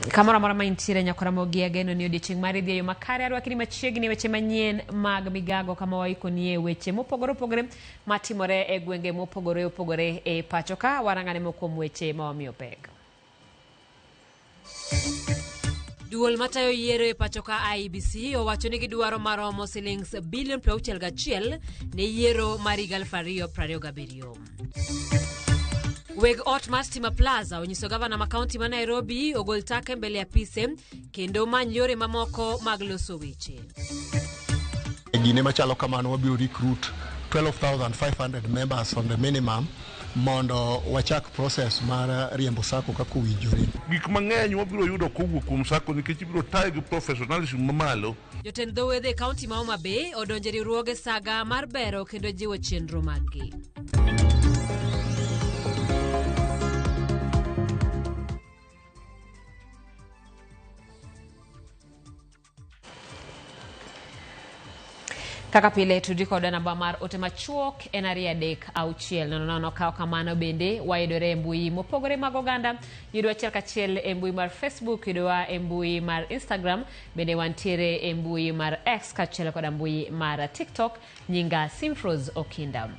Kamora mora maintiere nyakora mogi ageno ni odiochieng' mar idhi yo makare arwakni machiegni weche manyien mag migago kama waikonie weche mopogore opogore matimore e gwenge mopogore opogore e pacho ka warang'ane mokuom weche mawamiyo pek. Duol matayo yiero e pacho ka IEBC owacho ni gidwaro maromo shillings bilion 61 ne yiero mar 2027. Weg ot mar Stima Plaza onyiso gavana ma kaunti ma Nairobi ogol take mbele apise kendo many yore mamoko mag loso weche. Gine machalo kamano wabiro recruit 12,500 members on the minimum mondo wachak process mar riembo sako kaka owinjore. Gik mang'eny wabiro yudo kowuok kuom sako nikech ibiro tayo gi professionalism mamalo. Jotend dhowedhe e kaunti ma Homa Bay odonjo riwruoge saga mar bero kendo jiwo chenro maggi. Kaka pile tudi koda namba mar ote machuok en 236 kao kamano bende wayudore e mbui mopogore mag oganda yudwa achiel kachiel e mbui mar Facebook yudwa e mbui mar Instagram bende wantiere e mbui mar X kachiel koda mbui mar TikTok nyinga Simfros Okinda.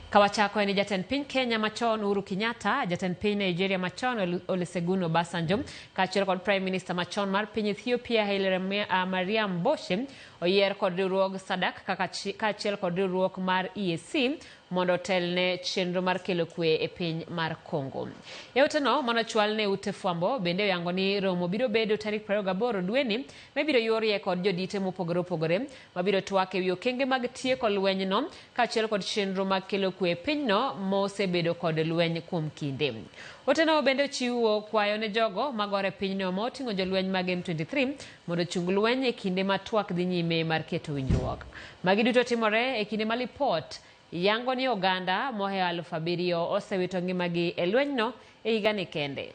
Kawachako ni jatend piny Kenya machon Uhuru Kenyatta, jatend piny Nigeria machon Olusegun Obasanjo, kachiel kod Prime Minister machon mar piny Ethiopia Haile Mariam Boshe oyier kod riwruog SADC kachiel kod riwruok mar EAC mondo telne chenro mar kelo kwe e piny mar Congo. Yauteno manochwal ne ute fwambo bende oyango ni romo biro bedo tarik 28 dweni mabiro yorie kod jodite mopogore opogore mabiro twak e wi okenge mag tieko lwenyno kachiel kod chenro mag kelo kwe e pinyno mosebedo kod lweny kuom kinde. Oteno bende chiwo kwayo ne jogo magore pinyno moting'o jolweny mag M23 mondo chung lweny e kinde ma twak dhi nyime mar keto winjruok. Magi duto timore e kinde ma lipot yango ni oganda mohe 7,000 osewito ngimagi e lwenyno e higani kende.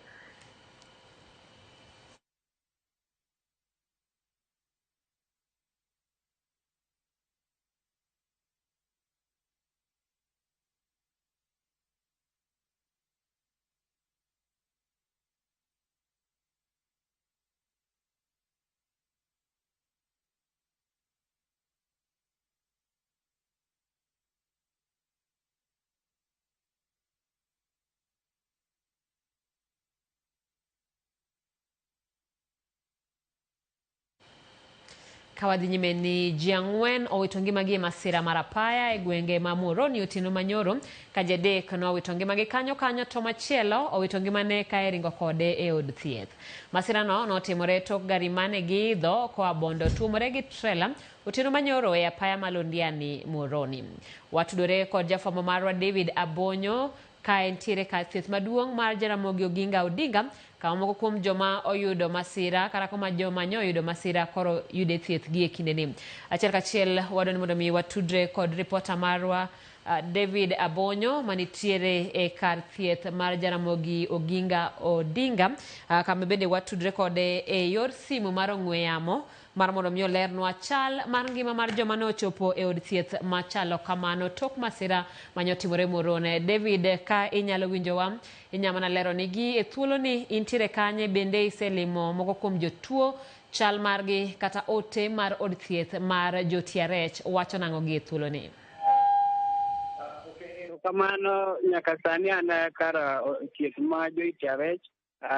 Kawadhi nyime ni ji 4 owito ngimagi e masira mar apaya e gwenge ma Muhoroni otieno manyoro ka ji 3 nowito ngimagi kanyo to machielo owito ngimane ka eringo kode e od thieth. Masirano notimore tok gari mane giidho koa Bondo tuomore gi trela otieno manyoro e apaya ma Londiani Muhoroni. Watudore kod jafwambo marwa David Abonyo ka entiere kar thieth maduong' mar Jaramogi Oginga Odinga kama moko kuom joma oyudo masira kata kuma joma nyoyudo masira koro yude thieth gi e kindeni. Achiel kachiel wadwani mondo mi watudre kod reporter marwa David Abonyo manitiere e kar thieth mar Jaramogi Oginga Odinga kama bende watudre kode e yor simu mar ong'we yamo mar mondo mi olernwa chal mar ngima mar joma ne ochopo e od thieth machalo kamano tok masira manyotimore Muhoroni. David, ka inyalo winjowa inyamana lero nigi e thuolo ni intiere kanye bende iselimo moko kuom jotuo chal margi kata ote mar od thieth mar jo TRH wacho nang'o gi e thuolo ni? Kamano nyaka sani an kar thieth ma jo TRH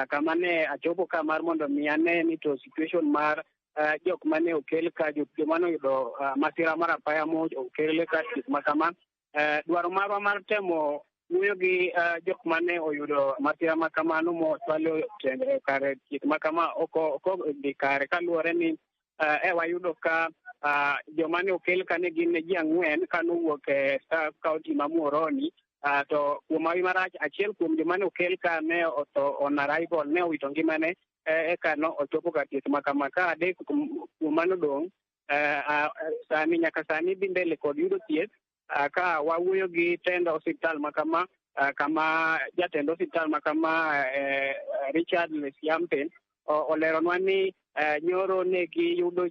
kama ne achopo ka mar mondo mi ane ni to situation mar jok mane okel ka joma noyudo masira mar apaya mo okel ka thieth makama. Dwaro marwa mar temo wuoyo gi jok mane oyudo masira makamano mochwalo kar thieth makama oko dhi kare kaluwore ni wayudo ka joma ne okel ka ne gin ji 4 ka nowuok e kaunti ma Muhoroni to kuom hawi marach achiel kuom joma ne okel ka ne otho on arrival ne owito ngimane eka no ochopo ka thieth makama ka 3 kuom mano dong' sani nyaka sani dhi mbele kod yudo thieth ka wawuoyo gi tend osiptal makama kama jatend osiptal makama Richard Lesiampe oleronwa ni nyoro ne giyudo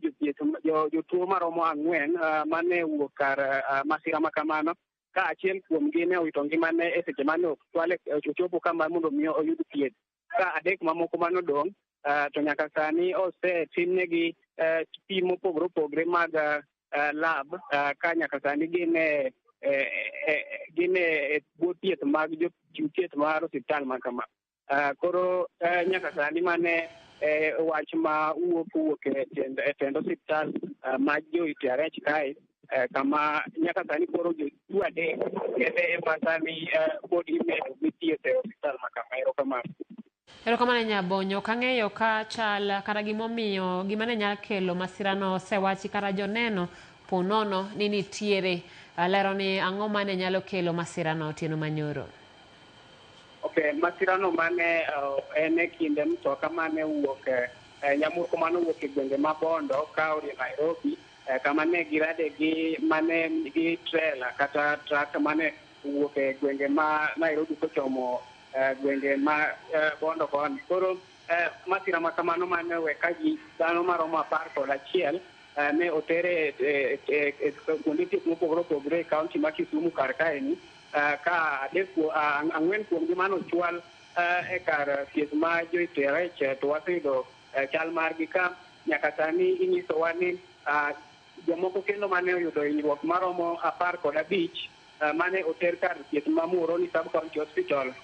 jotuo maromo 4 mane wuok kar masira makamano ka achiel kuomgi ne owito ngimane e seche mane ochopo kama mondo mi oyud thieth ka 3 mamoko manodong' to nyaka sani osetimnegi pim mopogore opogore mag lab ka nyaka sani gin e bwo thieth mag jochiw thieth mar osiptal ma kama. Koro nyaka sani mane wach ma wuok e tend osiptal ma joita rech kae kama nyaka sani koro jotuo adek kende pasani pod imedo gi thieth e osiptal ma kama. Erokamano. Erokamano Nyabonyo, kang'eyo ka chal kata gimomiyo gima ne nyalo kelo masirano osewachi kata joneno ponono ni nitiere, lero ni ang'o mane nyalo kelo masirano Otieno Manyoro? Okay, masirano mane en e kinde mtoka mane wuok nyamburko mane wuok e gwenge ma Bondo ka ori Nairobi, kama ne girade gi mane gi trailer kata truck mane wuok e gwenge ma Nairobi kochomo gwenge ma Bondo koni. Koro masira ma kamano mane we ka ji dhano maromo 11 ne otere kuonde thieth mopogore opogore e kaunti ma Kisumu kar kaeni, ka ang'wen kuomgi mane ochwal e kar thieth ma joita rech, to waseyudo chal margi ka nyaka sani inyisowa ni jomoko kendo mane oyudo hinyruok maromo 15 mane oter kar thieth ma Muhoroni Sub County Hospital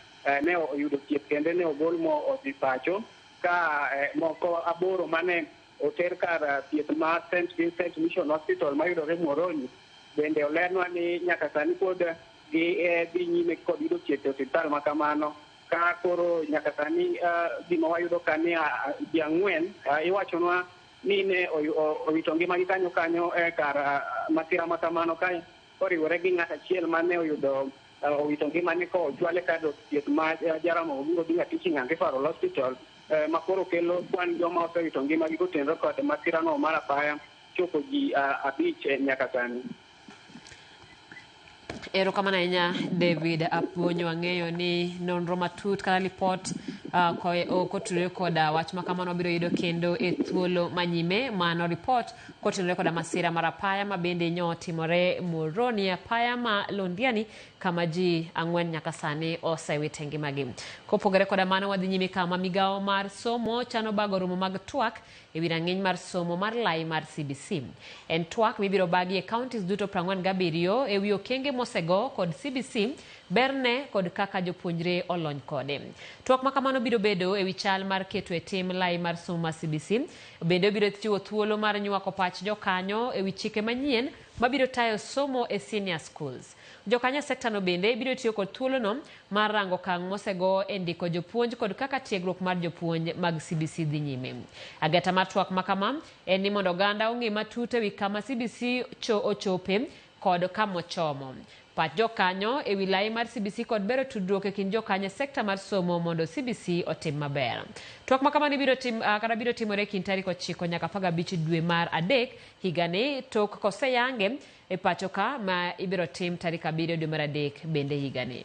ne oyudo thieth kende ne ogol mo odhi pacho, ka moko 8 mane oter kar thieth ma St. Vincent Mission Hospital mayudore Muhoroni bende olernwa ni nyaka sani pod dhi nyime kod yudo thieth e osiptal ma kamano, ka koro nyaka sani gima wayudo ka ni ji 4 iwachonwa ni ne owito ngimagi kanyo kar masira ma kamano kae, koriwore gi ng'at achiel mane owito ngimane kochwale kar thieth ma Jaramogi Oginga Teaching and Referral Hospital, ma koro kelo kwan joma osewito ngimagi kotenore kod masirano mar apaya chopo ji 5 nyaka sani. Erokamano ahinya David Apuonyo, ang'eyo ni nonro matut kata lipot kotudore koda wach ma kamano biro yudo kendo e thuolo manyime. Mano ripot kotenore koda masira mar apaya ma bende nyotimore Muhoroni, apaya ma Londiani, kama ji 4 nyaka sani osewite ngimagi. Kopogore koda mano, wadhi nyime kama migawo mar somo chano bago romo mag twak e wi rang'iny mar somo mar lai mar CBC. En twak mibiro bagi e counties duto 47 e wi okenge mosego kod CBC, berne kod kaka jopuonjre olony kode. Twak ma kamano biro bedo e wi chal mar keto e tim lai mar somo mar CBC, bende biro chiwo thuolo mar nywako pach jokanyo e wi chike manyien mabiro tayo somo e senior schools. Jokanyo sektano bende biro tiyo kod thuolono mar rango okang' mosego e ndiko jopuonj kod kaka tiegruok mar jopuonj mag CBC dhi nyime. Ageta mar twak ma kama en ni mondo oganda ong'e matut e wi kama CBC ochope kod kamochomo. Pach jokanyo e wi lai mar CBC kod bero tudruok e kind jokanyo sekta mar somo mondo CBC otim maber. Twak ma kamano biro timore kind tarik 9 nyaka 15 dwe mar adek higani, tok koseyange e pacho ka ma ibiro tim tarik 7 dwe mar adek bende higani.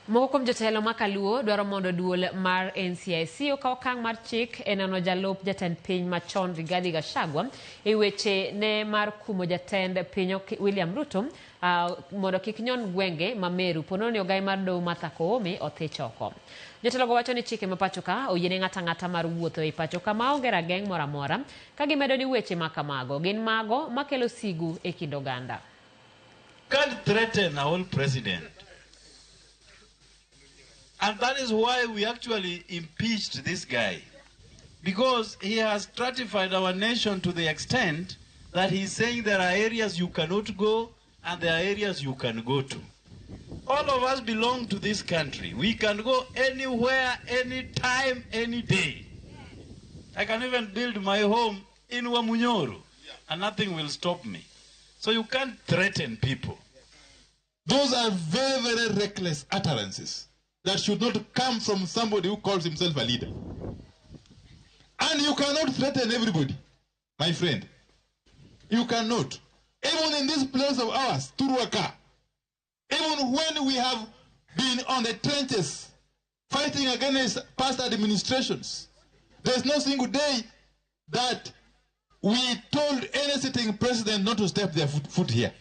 Moko kuom jotelo ma Kaluo dwaro mondo duol mar NCIC okaw okang' mar chik e nono jalup jatend piny machon Rigathi Gachagua e weche ne mar kumo jatend piny William Ruto mondo kik nyon gwenge ma Meru pononi ogai mar doho Martha Koome othich oko. Jotelogo wacho ni chike ma pachoka oyiene ng'ata ng'ata mar wuotho e pachoka ma onge rageng' moro amora, ka gimedo ni weche ma kamago gin mago makelo sigu e kind oganda. Can't threaten a whole president. And that is why we actually impeached this guy. Because he has stratified our nation to the extent that he's saying there are areas you cannot go and there are areas you can go to. All of us belong to this country. We can go anywhere, anytime, any day. I can even build my home in Wamunyoro and nothing will stop me. So you can't threaten people. Those are very, very reckless utterances that should not come from somebody who calls himself a leader. And you cannot threaten everybody, my friend. You cannot. Even in this place of ours, Turuaka, even when we have been on the trenches fighting against past administrations, there's no single day that We told any sitting president not to step their foot here.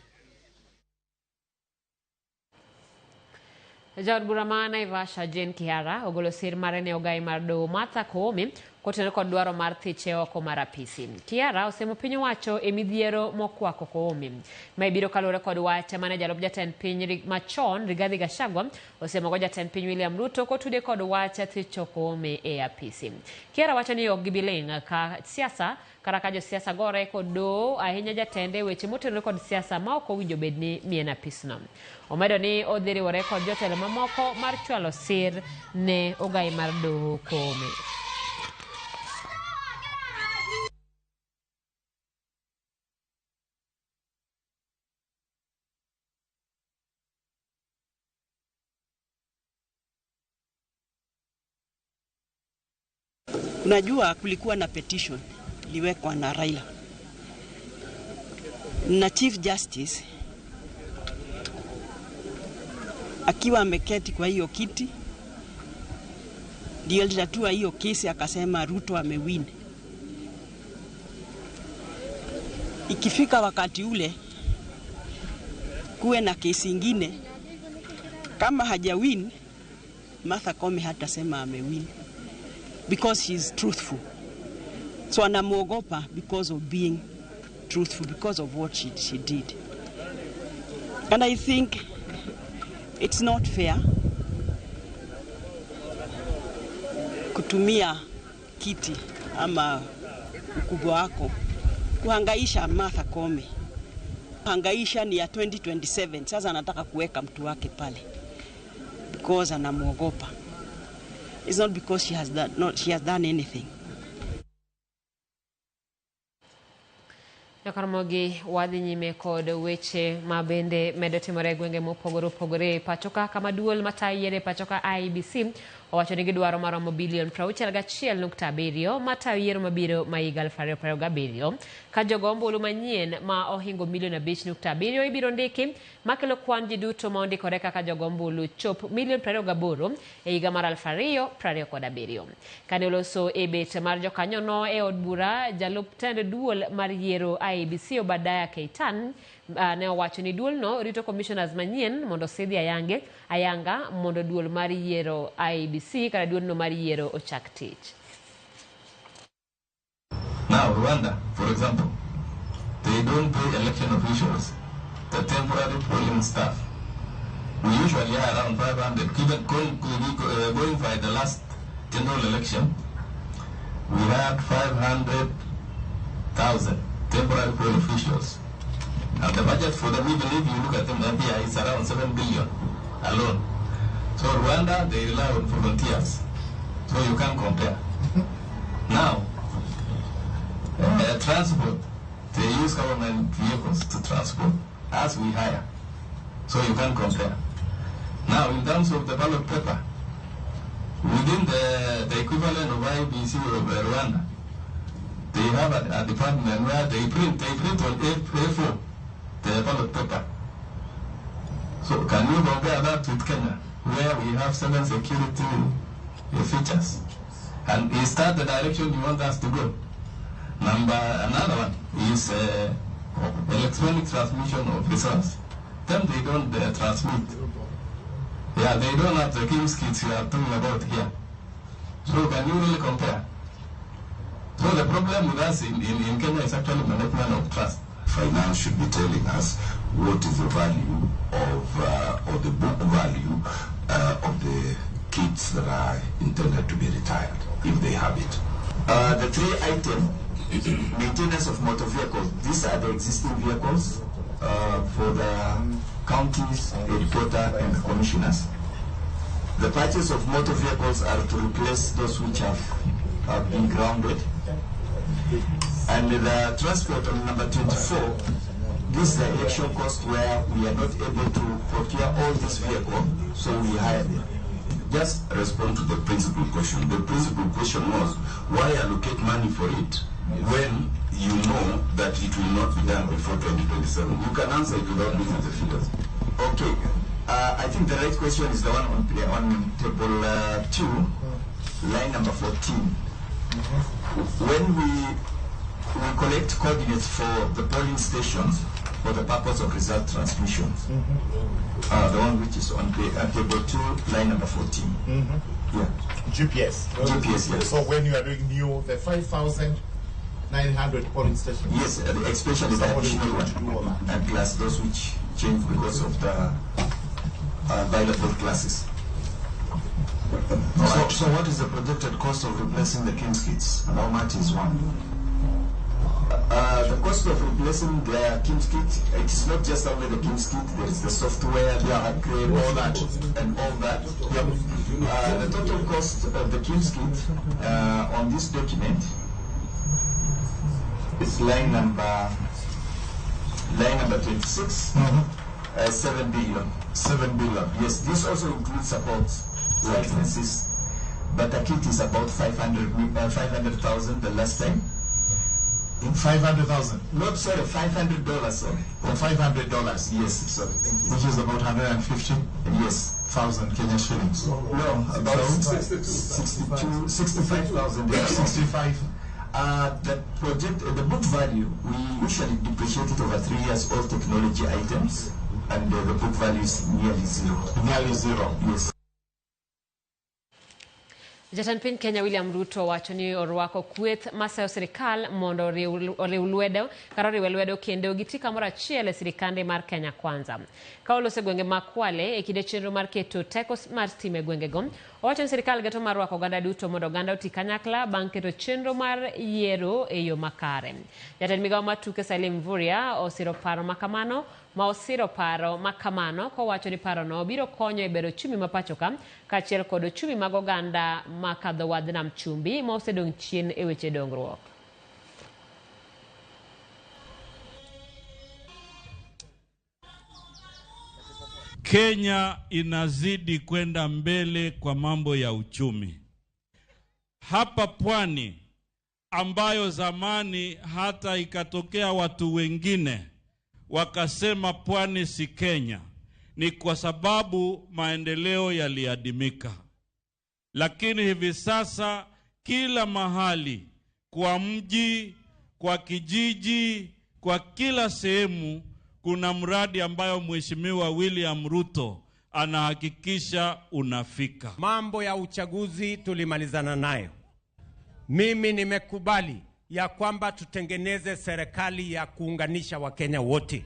Jaod bura ma Naivasha Jane Kihara ogolo sir mare ne ogai mar doho Martha Koome kotenore kod dwaro mar thiche oko mar apisi. Kihara osemo piny owacho e midhiero mokwako Koome. Ma ibiro kalore kod wach mane jalup jatend piny machon Rigathi Gachagua osemo go jatend piny William Ruto kotude kod wach thicho Koome e apisi. Kihara wacho ni ok gibiling ka siasa kara ka jo siasa gore kod doho ahinya jatende weche motenore kod siasa ma ok owinjo bedni mien apisno. Omedo ni odhiriwore kod jotelo mamoko mar chwalo sir ne ogai mar doho Koome. Unajua kulikuwa na petition iliwekwa na Raila na Chief Justice akiwa ameketi kwa hiyo kiti, ndio alitatua hiyo kesi, akasema Ruto amewin. Ikifika wakati ule kuwe na kesi ingine, kama hajawin, Martha Koome hatasema amewin, because she's truthful. So anamuogopa because of being truthful, because of what she did. And I think it's not fair kutumia kiti ama ukubwa wako kuhangaisha Martha Koome. Hangaisha ni ya 2027. Sasa anataka kuweka mtu wake pale because anamuogopa. It's not because she has done anything. Nakaramogi wadhi nyime kod weche mabende medo timore gwenge mopogore opogore pachoka kama duol matayiere pachoka IEBC owacho ni gidwaro maromo bilion 61.7 matayiero mabiro ma higa 2027 ka jogo ombulu manyien ma ohingo milion 5.7 ibiro ndiki makelo kwan ji duto ma ondikore kaka jogo ombulu chop milion 28 e higa mar 2027. Kane oloso e bet mar jokanyono e od bura jalup tend duol mar yiero IEBC Obadaya Keitan ne owacho ni duol no rito commissioners manyien mondo sidhi ayanga mondo duol mar yiero IEBC kata duol no mar yiero ochak tich. Now Rwanda, for example, they don't pay election officials, the temporary polling staff. We usually are around 500. Even going by the last general election, we had 500,000 temporary polling officials. And the budget for them, even if you look at them here, it's around 7 billion alone. So Rwanda, they rely on volunteers. So you can't compare. Now, transport, they use government vehicles to transport, as we hire. So you can't compare. Now, in terms of the ballot paper, within the equivalent of IEBC of Rwanda, they have a department where they print on A4 the ballot paper. So can you compare that with Kenya, where we have 7 security features? And is that the direction you want us to go? Another one is electronic transmission of results. Them they don't transmit. Yeah, they don't have the King's kits you are talking about here. So can you really compare? So the problem with us in Kenya is actually management of trust. Finance should be telling us what is the value of or the book value of the kits that are intended to be retired, if they have it. The 3 items, maintenance of motor vehicles. These are the existing vehicles for the counties, headquarters, and the commissioners. The purchase of motor vehicles are to replace those which have been grounded. And the transport on number 24, this is the election cost where we are not able to procure all these vehicles, so we hire them. Just respond to the principal question. The principal question was, why allocate money for it when you know that it will not be done before 2027? You can answer it without looking at the figures. Okay. I think the right question is the one on table 2, line number 14. When we we collect coordinates for the polling stations for the purpose of result transmissions. The one which is on table 2, line number 14. Yeah. GPS. GPS, yes. So when you are doing the 5,900 polling stations. Yes, especially the additional one, and plus those which change because of the available classes. So what is the projected cost of replacing the King's kits, and how much is one? The cost of replacing the King's kit, it is not just only the King's kit, there is the software, the upgrade, all that, and all that. The total cost of the King's kit on this document is line number 26, 7 billion. 7 billion. Yes, this also includes support licenses, but the kit is about 500,000 the last time. 500,000? Not sorry, $500, sorry. For $500? Yes, sorry, thank you. Which is about 150? Yes. 1,000 Kenyan shillings. No, about 65,000. 65. The book value, we usually depreciate it over 3 years, all technology items, and the book value is nearly zero. Nearly zero? Yes. Jatend piny Kenya William Ruto wacho ni orwako kweth masayo sirikal mondo oriw lwedo karo riwe lwedo kendo gitika moro achiel e sirikande mar Kenya Kwanza. Ka olose gwenge ma Kwale e kinde chenro mar keto teko mar stima e gwengego, owacho ni sirikal geto mar rwako oganda duto mondo oganda oti kanyakla bang' keto chenro mar yiero e yo makare. Jatend migawo mar tuke Salim Mvurya osiro paro makamano kowacho ni parono biro konyo e bero chumi ma pachoka kaachiel kod chumi mag oganda makadho wadh nam chumbi ma osedong' chien e weche dongruok. Kenya inazidi kwenda mbele kwa mambo ya uchumi. Hapa pwani ambayo zamani hata ikatokea watu wengine wakasema pwani si Kenya, ni kwa sababu maendeleo yaliadimika. Lakini hivi sasa kila mahali, kwa mji, kwa kijiji, kwa kila sehemu, kuna mradi ambayo Mheshimiwa William Ruto anahakikisha unafika. Mambo ya uchaguzi tulimalizana nayo. Mimi nimekubali ya kwamba tutengeneze serikali ya kuunganisha Wakenya wote.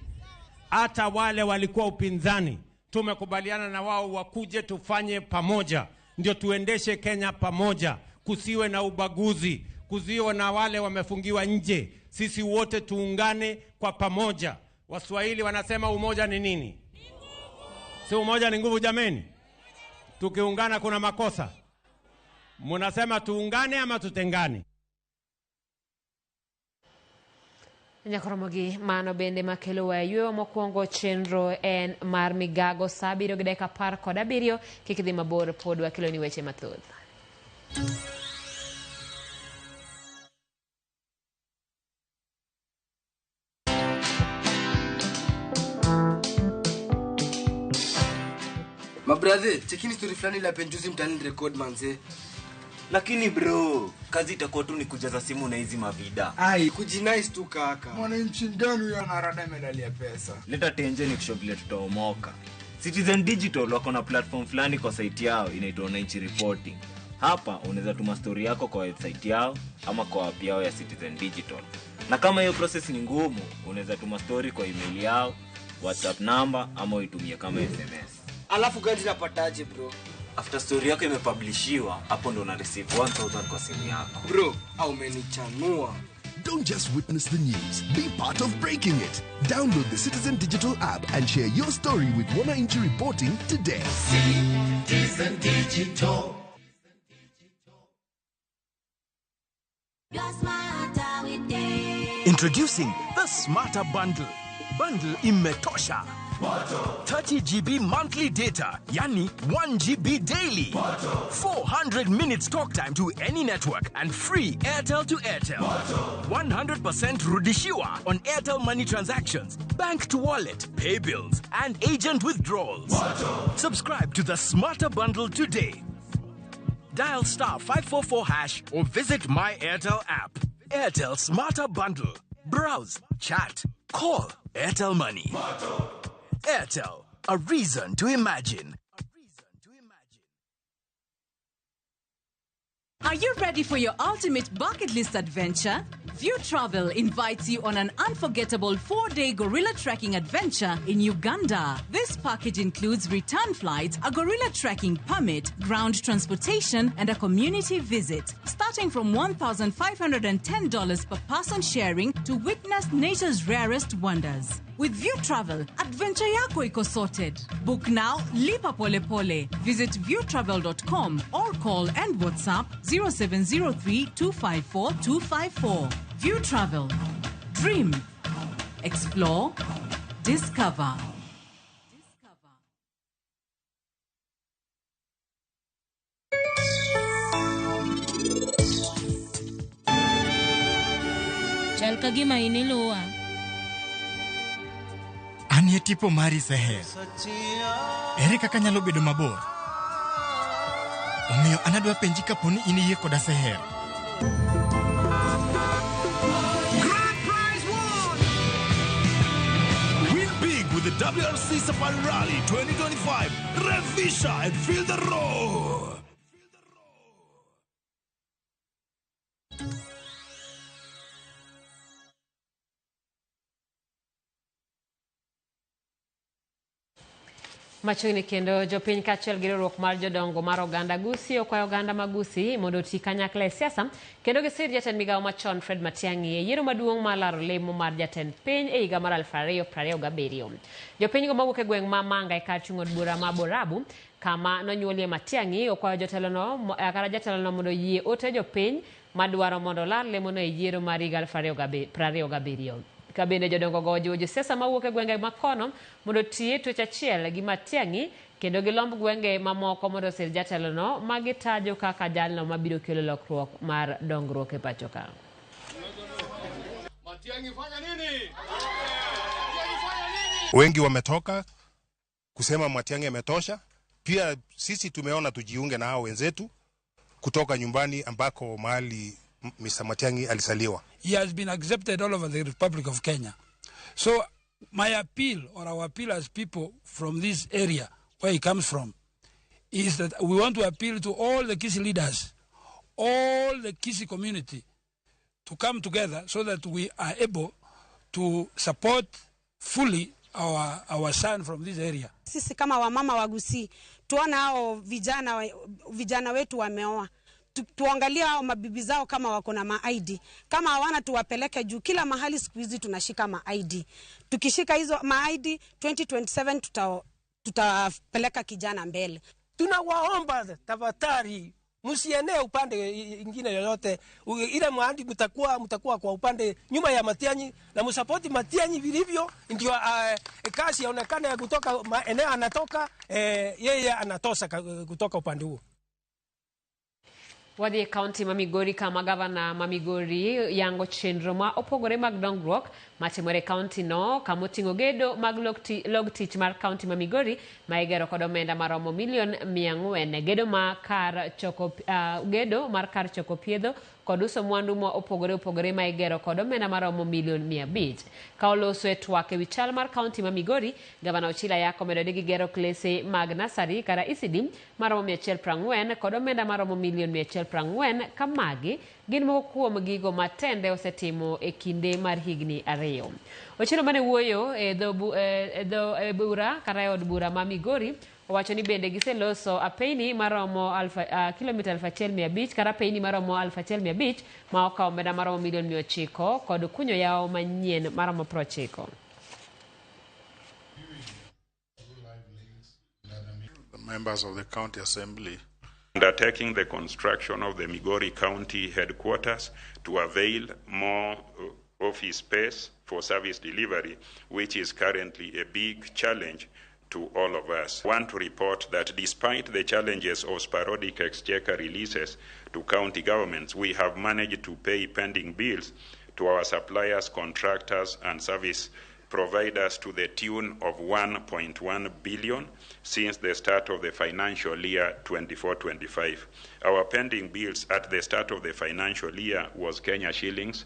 Hata wale walikuwa upinzani, tumekubaliana na wao wakuje tufanye pamoja. Ndio tuendeshe Kenya pamoja, kusiwe na ubaguzi, kusiwe na wale wamefungiwa nje. Sisi wote tuungane kwa pamoja. Waswahili wanasema umoja ni nini? Si umoja ni nguvu jameni? Tukiungana kuna makosa. Munasema tuungane ama tutengane? Nyakoromogi mano bende makelo weyo mokwongo chenro en mar migago saa 7:17 kik dhi mabor pod wakelo ni weche mathoth. Mabrother, chekini story fulani la penjuzi mtani record manze. Lakini bro, kazi itakuwa tu ni kujaza simu na hizi mavida. Ai, kujinice tu kaka. Mwananchi gani huyo anarada medali ya pesa? Leta tenje ni kushogilia tutaomoka. Citizen Digital wako na platform fulani kwa site yao inaitwa Wananchi Reporting. Hapa unaweza tuma story yako kwa website yao ama kwa app yao ya Citizen Digital. Na kama hiyo process ni ngumu, unaweza tuma story kwa email yao, WhatsApp number ama uitumie kama SMS. Alafu gani napataje bro? After story yako imepublishiwa, hapo ndo una receive 1000 kwa simu yako. Bro, au umenichanua. Don't just witness the news, be part of breaking it. Download the Citizen Digital app and share your story with Wananchi Reporting today. Citizen Digital. Introducing the Smarter Bundle. Bundle imetosha. 30 GB monthly data, yani 1 GB daily. 400 minutes talk time to any network and free Airtel to Airtel. 100% rudishiwa on Airtel money transactions, bank to wallet, pay bills, and agent withdrawals. Subscribe to the Smarter Bundle today. Dial *544# or visit My Airtel app. Airtel Smarter Bundle. Browse, chat, call. Airtel Money. Airtel, a reason to imagine. Are you ready for your ultimate bucket list adventure? View Travel invites you on an unforgettable 4-day gorilla trekking adventure in Uganda. This package includes return flights, a gorilla trekking permit, ground transportation, and a community visit. Starting from $1,510 per person sharing to witness nature's rarest wonders. With View Travel, adventure yako iko sorted. Book now, lipa pole pole. Visit viewtravel.com or call and WhatsApp 0703-254-254. View Travel. Dream. Explore. Discover. Chal ka gima iniluwa. Anie tipo mari seher. Ere kaka nyalo bedo mabor? Omiyo anadwa penji kaponi ini yie koda seher. Grand prize won! Win big with the WRC Safari Rally 2025. Revisha and feel the roar! Machuni kendo jopiny kaachiel gi riwruok mar jodongo mar oganda Gusii okwayo oganda ma Gusii mondo oti kanyakla e siasa kendo gisir jatend migawo machon Fred Matiang'i e yiero maduong' mar laro lemo mar jatend piny e higa mar 2027. Jopiny go mawuok e gweng' ma Manga e kar chung' od bura ma Borabu kama nonyuolie Matiang'i okwayo jatelono mondo yie ote jopiny madwaro mondo lar lemono e yiero mar higa 2027. Kabende jodongo go jiwo josiasa mawuok e gwenge makono mondo tie twech achiel gi Matiang'i kendo gilomb gwenge mamoko mondo sir jatelono magitajo kaka jalno mabiro kelo lokruok mar dongruok e pacho ka. Matiang'i fanya nini? Wengi wametoka kusema Matiang'i ametosha. Pia sisi tumeona tujiunge na hao wenzetu kutoka nyumbani ambako mahali Mr. Matiang'i alisaliwa. He has been accepted all over the Republic of Kenya. So my appeal, or our appeal as people from this area where he comes from, is that we want to appeal to all the Kisii leaders, all the Kisii community, to come together so that we are able to support fully our son from this area. Sisi kama wamama wa Gusii, tuona hao vijana wetu wameoa. Tuangalie hao mabibi zao kama wako na ma-ID. Kama hawana tuwapeleke juu, kila mahali siku hizi tunashika ma-ID. Tukishika hizo ma-ID 2027 tutapeleka kijana mbele. Tunawaomba tafadhali msienee upande ingine yoyote. Ile mahali mtakuwa kwa upande nyuma ya Matiang'i na msapoti Matiang'i vilivyo, ndio kazi yaonekane kutoka eneo anatoka, yeye anatosa kutoka upande huo. Wadhi e kaunti ma Migori kama gavana ma Migori yango chenro ma opogore mag dongruok matimore kaunti no kamoting'o gedo mag log tich mar kaunti ma Migori ma igero kod omenda maromo $400,000 gedo mar kar choko piedho kod uso mwandu ma opogore ma igero kod omenda maromo $500,000. Ka oloso e twak ewi chal mar kaunti ma Migori, gavana Ochila Yako medo gi gero klese mag nasari kara ECD maromo 140 kod omenda maromo $140,000 ka magi gin moko kuom gigo matende osetimo e kinde mar higni 2. Ochilo mane wuoyo e bura kara e od bura ma Migori owacho ni bende giseloso apeni maromo kilomita 1,500 kara apeni maromo 1,500 ma okawo omenda maromo $900,000 kod kunyo yawo manyien maromo 90. The members of the county assembly undertaking the construction of the Migori County headquarters to avail more office space for service delivery, which is currently a big challenge to all of us. I want to report that despite the challenges of sporadic exchequer releases to county governments, we have managed to pay pending bills to our suppliers, contractors, and service providers to the tune of 1.1 billion since the start of the financial year 24-25. Our pending bills at the start of the financial year was Kenya shillings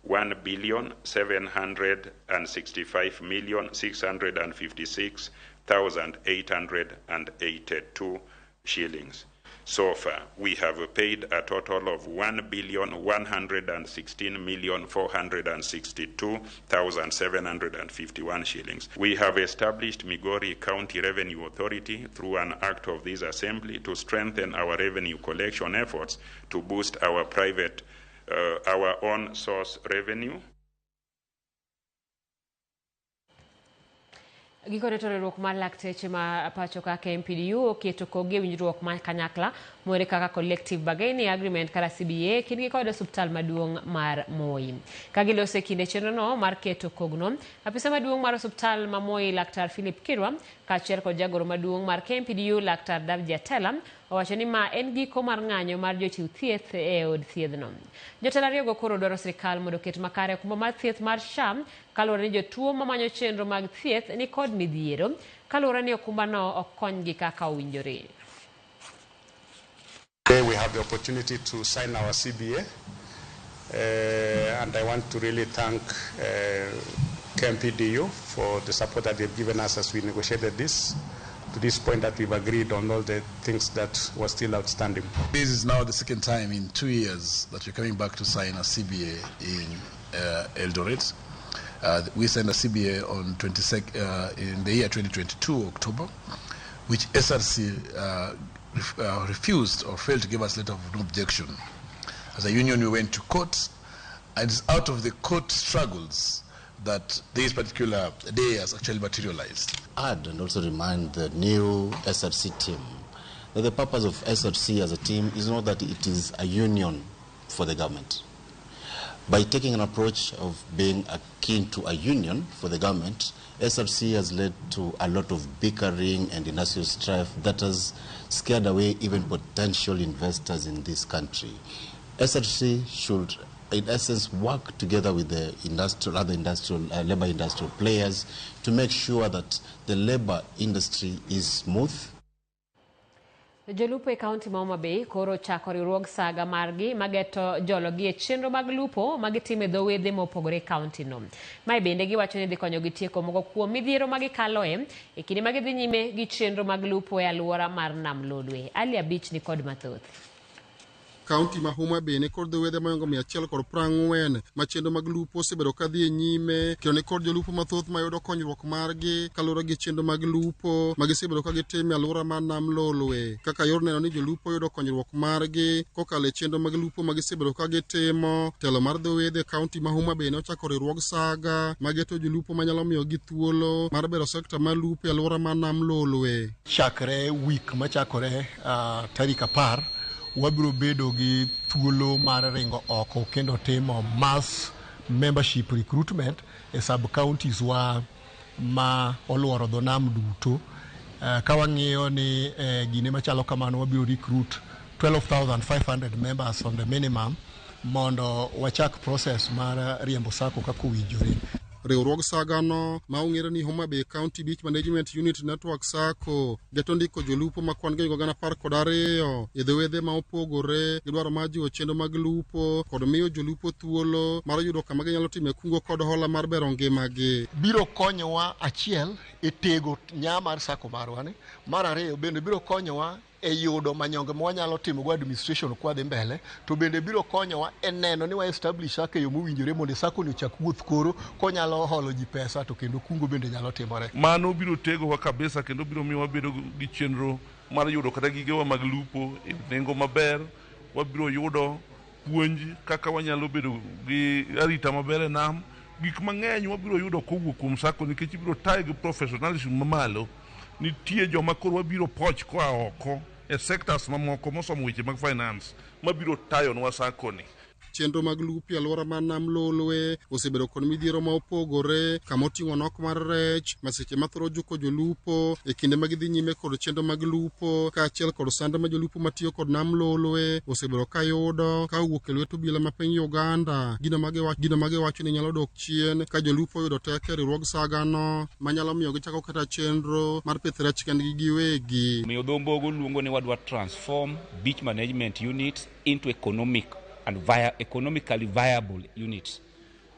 1,765,656,882 shillings. So far, we have paid a total of 1,116,462,751 shillings. We have established Migori County Revenue Authority through an act of this assembly to strengthen our revenue collection efforts to boost our own source revenue. Gikone to riwruok mar lakteche ma pacho ka MPDU oketo koge winjruok ma kanyakla more kaka collective bargaining agreement kara CBA kindgi kod osiptal maduong' mar Moi. Kagilose kinde chenrono mar keto kogno, apisa maduong' mar osiptal ma Moi Laktar Philip Kirwa kaachiel kod jagoro maduong' mar MPDU Laktar Davji Atela owacho ni ma en giko mar ng'anyo mar jochiw thieth e od thiethno. Jotelo ariyogo koro dwaro sirkal mondo oket makare okumba mar thieth mar SHA kaluwore ni jotuo mamanyo chenro mag thieth ni kod midhiero kaluwore ni okumbano ok konygi kaka owinjore. Today we have the opportunity to sign our CBA and I want to really thank KMPDU for the support that they've given us as we negotiated this to this point that we've agreed on all the things that were still outstanding. This is now the second time in 2 years that you're coming back to sign a CBA in Eldoret. We signed a CBA on in the year 2022, October, which SRC refused or failed to give us a letter of no objection. As a union, we went to court, and it's out of the court struggles that this particular day has actually materialized. Add and also remind the new SRC team that the purpose of SRC as a team is not that it is a union for the government. By taking an approach of being akin to a union for the government, SRC has led to a lot of bickering and industrial strife that has scared away even potential investors in this country. SRC should, in essence, work together with the labor industrial players to make sure that the labor industry is smooth. Jolupo e kaunti ma Homa Bay koro chako riwruog saga margi mageto jologi e chenro mag lupo magitime dho wedhe mopogore kaunti no. Mae bende giwacho ni dhi konyogi tieko moko kuom midhiero magikaloe e kinde magidhi nyime gi chenro mag lupo e alwora mar Nam Lolwe. Ali Abich ni kod mathoth. Kaunti ma Homa Bay ne kod wedhe maongo 140 machendo mag lupo osebedo kadhi e nyime kendo ne kod jolupo mathoth mayudo konyruok margi kaluwore gi chendo mag lupo magisebedo ka gitimo e alwora mar Nam Lolwe kaka yor neno ni jolupo yudo konyruok margi kokalo e chendo mag lupo magisebedo ka gitimo. Telo mar dho wedhe kaunti ma Homa Bay ne ochako riwruog saga mageto jolupo manyalo miyo gi thuolo mar bero sekta mar lupo e alwora mar Nam Lolwe. Chakre week machakore tarik 10 wabiro bedo gi thuolo mar ringo oko kendo timo mass membership recruitment e sub counties wa ma oluoro dho nam duto. Ka wang'iyo ni gine machalo kamano wabiro recruit 12,500 members on the minimum mondo wachak process mar riembo sako kaka owinjore. Riwruog sagano ma ong'ere ni Homa Bay County Beach Management Unit Network Sacco geto ndiko jolupo ma kwan gi 12,000 e dho wedhe ma opogore gi dwaro mar jiwo chenro mag lupo kod miyo jolupo thuolo mar yudo kama ginyalo time kungo kod hola mar bero ngimagi. Biro konyowa achiel e tego nya mar sako marwa ni. Mar ariyo bende biro konyowa e yudo manyonge ma wanyalo timo go administration kwa dhi mbele, to bende biro konyowa e neno ni wa establish sako yo mowinjore mondo sako ni ochak wuoth koro konyalo holo ji pesa to kendo kungo bende nyalo timore. Mano biro tego wa kabisa kendo biro miyo wabedo gi chenro mar yudo kata gigewa mag lupo e nengo maber. Wabiro yudo puonj kaka wanyalo bedo gi arita maber e nam. Gik mang'eny wabiro yudo kowuok kuom sako nikech biro tayo gi professionalism mamalo. Nitie joma koro wabiro poch koa oko e sectors mamoko mosomo weche mag finance mabiro tayo nwa sako ni. chenro mag lupi alwora mar nam Lolwe osebedo kod midhiero ma opogore kama oting'o nok mar rech, masiche mathoro juko jolupo e kinde ma gidhi nyime kod chenro mag lupo, kaachiel kod sand ma jolupo matiyo kod nam Lolwe osebedo ka yudo ka owuok e lwet obila ma piny Uganda. Gino ma giwacho ni nyalo dok chien ka jolupo yudo teko e riwruog sagano manyalo miyo gichako kata chenro mar pith rech kendgi giwegi. Miyo Dhombogo luongo ni wadwa transform beach management units into economically viable units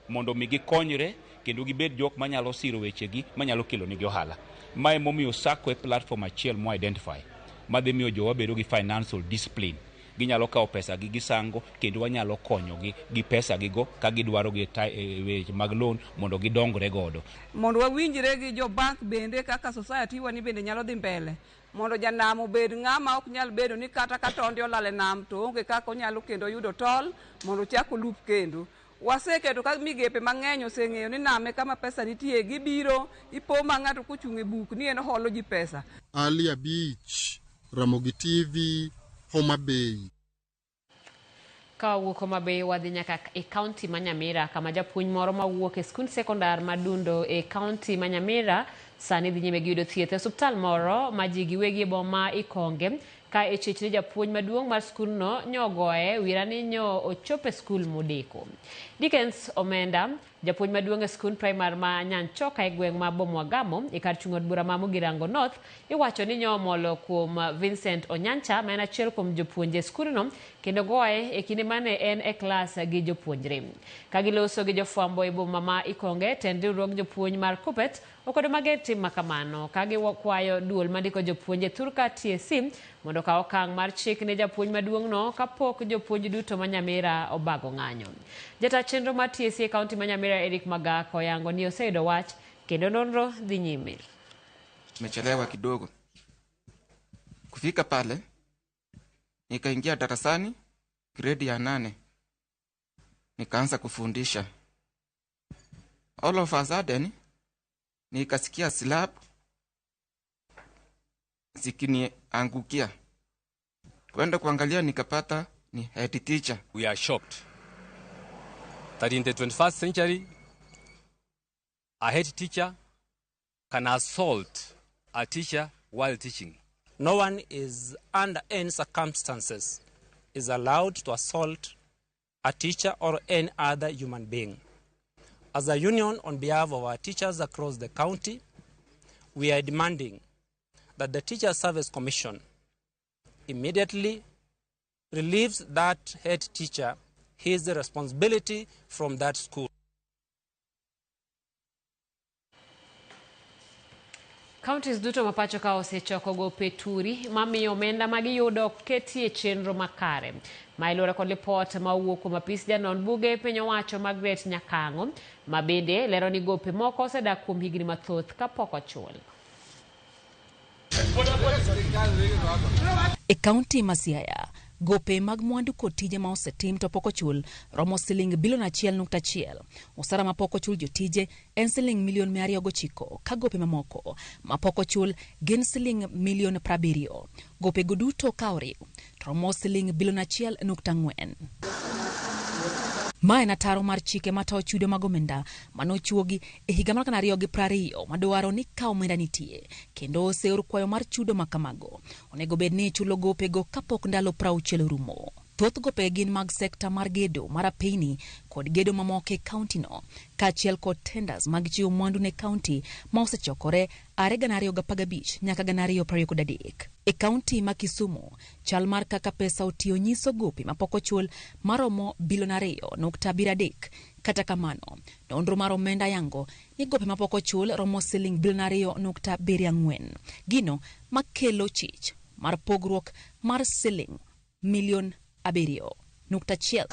mondo mi gikonyre kendo gibed jok manyalo siro wechegi manyalo kelo nigi ohala. Mae momiyo SACCO e platform achiel mo identify madhi miyo jowa bedo gi financial discipline. Ginyalo kawo pesa gi gisango kendo wanyalo konyogi gi pesa gigo ka gidwaro gi weche mag loan mondo gidongre godo. Mondo wawinjre gi jo bank bende kaka society wani bende nyalo dhi mbele. Mondo janam obed ng'ama ok nyal bedo ni kata ka tonde olale nam to onge kaka onyalo kendo yudo tol mondo chako lup kendo. Waseketo ka migepe mang'eny oseng'eyo ni name kama pesa nitie gibiro ipo ma ng'ato kochung' e buk ni en holo ji pesa. Ali Abich, Ramogi TV, Homa Bay. Ka wuok Homa Bay wadhi nyaka e kaunti ma Nyamira kama japuonj moro ma wuok e skund sekondar madundo e kaunti ma Nyamira sani dhi nyime gi yudo thieth e osiptal moro ma ji giwegi e boma Ikonge ka e chich japuonj maduong' mar skundno nyogoye wirani nyo ochope skul modeko. Dickens Omenda, japuonj maduong' e skund primar ma Nyanchoka e gweng' ma Bomwagamo e kar chung' od bura ma Mugirango North, iwacho ni nyomolo kuom Vincent Onyancha ma en achiel kuom jopuonje skundno kendo goye e kinde mane en e klas gi jopuonjre. Ka giloso gi jofwambo e boma ma Ikonge, tend riwruog jopuonj mar Kupet okodo mager tim makamano ka giwakwayo duol mandiko jopuonje Thurka TSC mondo kaw okang' mar chik ne japuonj maduong'no kapok jopuonj duto ma Nyamira obago ng'anyo. Jata chenro mar TSC e kaunti ma Nyamira Eric Magako yango ni oseyudo wach kendo nonro dhi nyime. Tumechelewa kidogo kufika pale, nikaingia darasani grade ya 8 nikaanza kufundisha. All of a sudden nikasikia slap zikiniangukia. Kwenda kuangalia nikapata ni head teacher. We are shocked that in the 21st century a head teacher can assault a teacher while teaching. No one is under any circumstances is allowed to assault a teacher or any other human being. As a union, on behalf of our teachers across the county, we are demanding that the Teacher Service Commission immediately relieves that head teacher his responsibility from that school. Counties duto mapacho ka osechoko gope turi mamiyo omenda magiyudo ketie chenro makare. Ma ilore kod lipot ma owuok kuom apis janon buge piny owacho Margaret Nyakang'o ma bende lero ni gope moko osedak kuom higni mathoth kapok ochul. E kaunti ma Siaya, gope mag mwandu kod tije ma osetim to pok ochul romo siling bilion 1.1. Osara ma pok ochul jotije en siling milion 209 ka gope mamoko ma pok ochul gin siling milion 70. Gope goduto ka oriw romo siling bilion 1.4. Mae na taro mar chike matawo chudo mag omenda manochuogi e higa mar 2020 madwaro ni ka omenda nitie kendo oseor kwayo mar chudo makamago onego bed ni chulo gope go kapok ndalo 60 rumo. Thoth gope gin mag sekta mar gedo mar apeyni kod gedo mamoko e kaunti no kaachiel kod tenders mag chiwo mwandu ne kaunti ma osechokore 2015 nyaka 2023. E kaunti ma Kisumu, chal mar kaka pesa otiyo nyiso gope mapok ochul maromo bilion 2.3. Kata kamano, nonro mar omenda yango ni gope mapok ochul romo siling bilion 2.74. Gino makelo chich mar pogruok mar siling milion 7.1.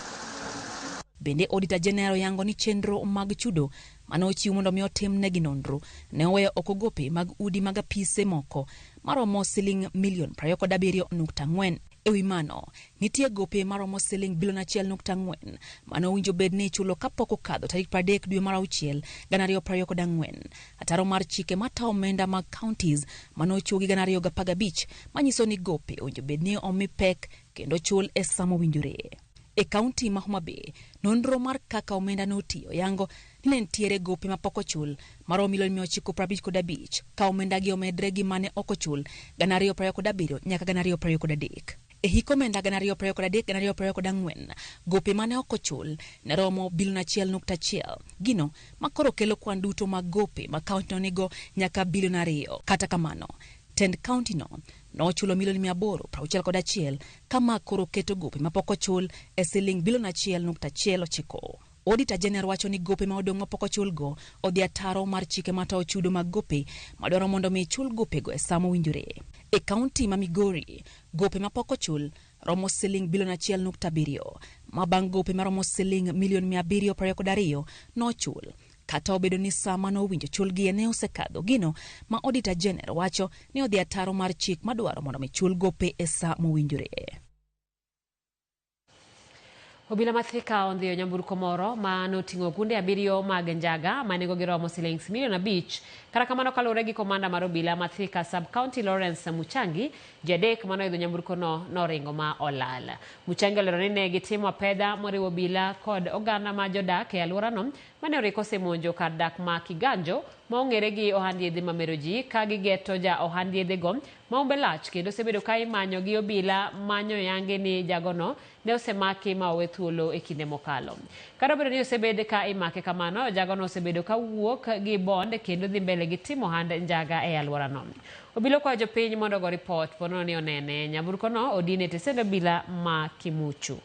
Bende Auditor General yango ni chenro mag chudo mano ochiw mondo mi otim negi nonro ne oweyo oko gope mag udi mag apise moko maromo siling milion 27.4. Ewi mano, nitie gope maromo siling bilion 1.4 mano owinjo bed ni chulo kapok okadho tarik 30 dwe mar 6 2024. Ataro mar chike matawo omenda mag counties mano ochuogi 2015 manyiso ni gope owinjo bed ni omi pek kendo chul e samo winjore. E kaunti ma Homa Bay, nonro mar kaka omenda notiyo yango ni ne nitiere gope ma pok ochul maromo milion 955 ka omenda gi omedre gi mane ok ochul 2027 nyaka 2023. E hiko omenda 2023-2024 gope mane ok ochul ne romo bilion 1.1. Gino makoro kelo kwan duto mag gope ma kaunti nigo nyaka bilion 2. Kata kamano, tend kaunti no chulo milion 861 kama koro keto gope ma pok ochul e siling bilion 1.19. Auditor General wacho ni gope ma odong' pok ochul go odhi ataro mar chike matayo chudo mag gope madwaro mondo mi chul gope go e samo winjore. E kaunti ma Migori, gope ma pok ochul romo siling bilion 1.7, ma bang' gope ma romo siling milion 722 nochul. Kata obedo ni sama no winjo chulgi ne osekadho, gino ma Auditor General wacho ni odhi ataro mar chik madwaro mondo mi chul gope e sa mowinjore. Obila mathika ondhiyo nyamburko moro ma noting'o gunde 7 mag njaga ma nengogi romo silings milion 5. Kata kamano, kaluwore gi komanda mar obila Mathika Sub County Lawrence Muchangi, ji 3 manoidho nyamburko noringo ma olal. Muchangi olero ni ne gitimo apedha moriwo obila kod oganda ma jodak e alworano mane oriko osemonjo kar dak ma Kiganjo ma ong'ere gi ohand yedhe mamero ji ka gigeto ja ohand yedhego ma umbe lach kendo osebedo ka imanyo gi obila manyo yange ni jagono ne osemaki ma owe thuolo e kinde mokalo. Kata obedo ni osebed ka imake kamano, jagono osebedo ka wuok gi bond kendo dhi mbele gi timo ohand njaga e alworano. Obila kwayo jopiny mondo go ripot ponono ni onene nyamburkono odine tesend obila ma Kimuchu.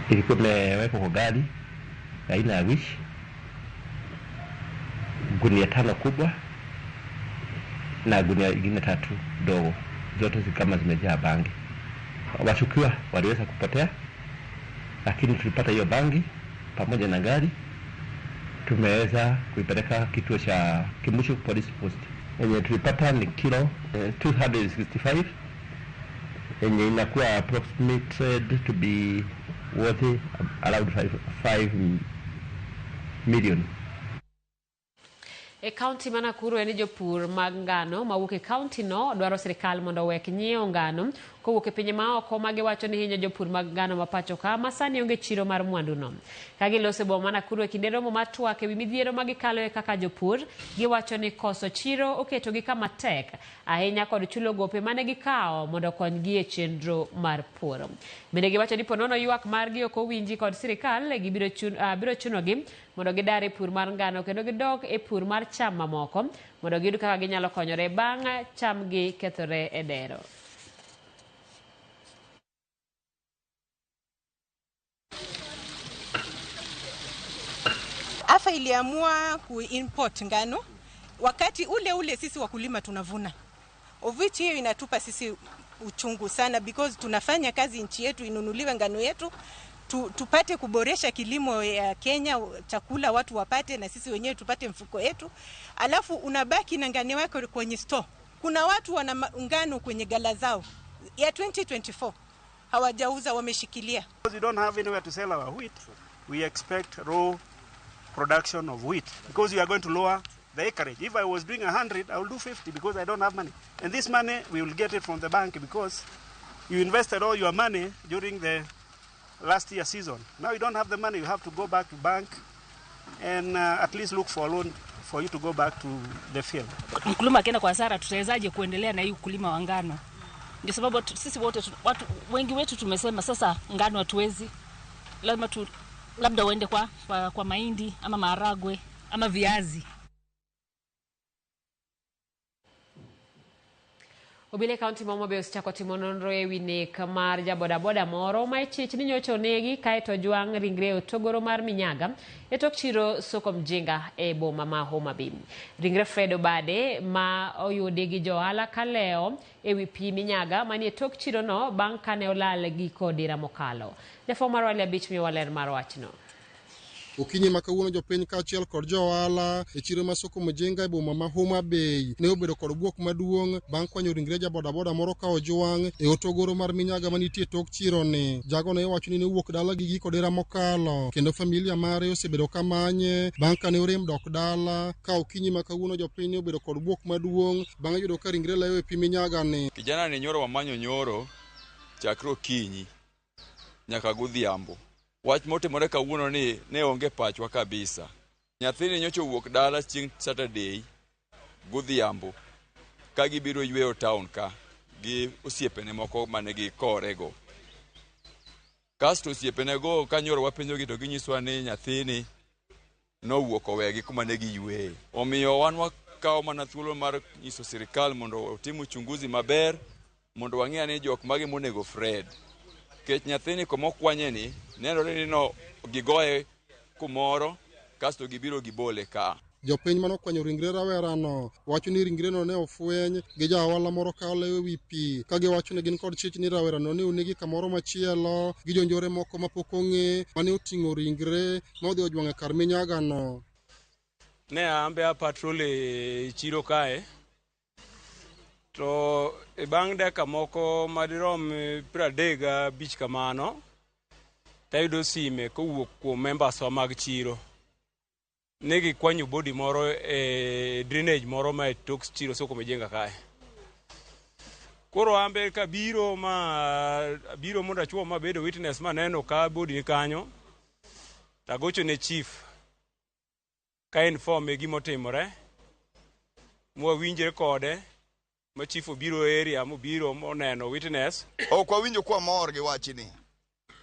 Ilikuwa imewekwa kwa gari aina ya Wish, gunia 5 kubwa na gunia ingine 3 dogo, zote kama zimejaa bangi. Washukiwa waliweza kupotea, lakini tulipata hiyo bangi pamoja na gari, tumeweza kuipeleka kituo cha Kimuchu Police Post. Yenye tulipata ni kilo 265, yenye inakuwa approximated to be worth around 5 million. E kaunti ma Nakuru eni jopur mag ngano mawuok e kaunti no dwaro sirikal mondo wek nyiewo ngano kowuok e pinje maoko ma giwacho ni hinyo jopur mag ngano ma pacho ka ma sani onge chiro mar mwandu no. Ka gilose boma ma Nakuru e kinde romo mar twak ewi midhiero ma gikalo e kaka jopur, giwacho ni koso chiro oketo gi kama tek ahinya kod chulo gope mane gikawo mondo konygi e chenro mar pur. Bende giwacho ni ponono ywak margi ok owinji kod sirikal biro chunogi mondo gidare pur mar ngano kendo gidog e pur mar cham mamoko mondo giyud kaka ginyalo konyore bang' chamgi kethore e dero. AFA iliamua kuimport ngano wakati ule sisi wakulima tunavuna. Of which hiyo inatupa sisi uchungu sana because tunafanya kazi nchi yetu inunuliwe ngano yetu tupate kuboresha kilimo ya Kenya, chakula watu wapate na sisi wenyewe tupate mfuko yetu. Alafu unabaki na ngano yako kwenye store. Kuna watu wana ngano kwenye gala zao ya 2024 hawajauza, wameshikilia. Because we don't have anywhere to sell our wheat, we expect raw production of wheat because we are going to lower the acreage. If I was doing 100, I will do 50 because I don't have money. And this money, we will get it from the bank because you invested all your money during the last year season. Now you don't have the money, you have to go back to bank and at least look for a loan for you to go back to the field. Mkulima akienda kwa hasara, tutawezaje kuendelea na hii ukulima wa ngano? Ndio sababu sisi wote watu wengi wetu tumesema sasa ngano hatuwezi. Lazima labda uende kwa mahindi ama maharagwe ama viazi. Obile kaunti ma Homa Bay osechako timo nonro ewi nek mar jabodaboda moro ma ichich ni nyocha onegi kaeto jwang' ringre otogoro mar minyaga e tok chiro soko Mjinga e boma ma Homa Bay. Ringre Fred Obade ma oyudi gi johala kaleo ewi pi minyaga manie tok chiro no bang' kane olal giko dira mokalo. Jafwambo mar Wali Abich miyo ler mar wachno. Okinyi ma kawuono jopiny kaachiel kod johala e chiro ma soko Mjinga e boma ma Homa Bay ne obedo kod buok maduong' bang' kwanyo ringre jabodaboda moro ka ojwang' e otogoro mar minyaga manitie tok chiro ni. Jago ne wacho ni ne owuok dala gi giko dira mokalo kendo familia mare osebedo ka manye bang' kane orem dok dala. Ka okinyi ma kawuono jopiny ne obedo kod buok maduong' bang' yudo ka ringre lewo e pi minyaga ni. Kijana ni nyoro wamanyo nyoro chakro okinyi nyaka godhiambo. Wach motimore kawuono ni ne onge pachwa kabisa. Nyathini nyocha owuok dala chieng' Saturday godhiambo ka gibiro yweyo town ka gi osiepene moko mane gikorego. Kasto osiepenego kanyoro wapenjogi to ginyiswa ni nyathini nowuok owegi kuma ne giyweyo. Omiyo wan wakawo mana thuolo mar nyiso sirikal mondo otim uchunguzi maber mondo wang'e ni jok mage monego Fred. Kech nyathini komokwanye ni nenore ni no gigoye kumoro kasto gibiro gibole ka. Jopiny manokwanyo ringre rawerano wacho ni ringreno ne ofweny gi jaohala moro ka olewe wi pi ka giwacho ni gin kod chich ni rawerano ne onegi kamoro machielo gi jonjore moko mapok ong'e mane oting'o ringre modhi ojwang'e kar minyagano. Ne ambe a patrol e chiro kae to bang' dakika moko madirom 35 kamano tayudo sime kowuok kuom members wa mag chiro. Negi kwanyo body moro e drainage moro ma tok chiro soko mejenga kae. Koro ambe ka biro mondo achuo mabedo witness maneno ka body ni kanyo. Tagocho ne chief ka informe gimotimore. Mwawinjre kode ma chief obiro area mobiro moneno witness. Ok wawinjo kwa mor gi wachni.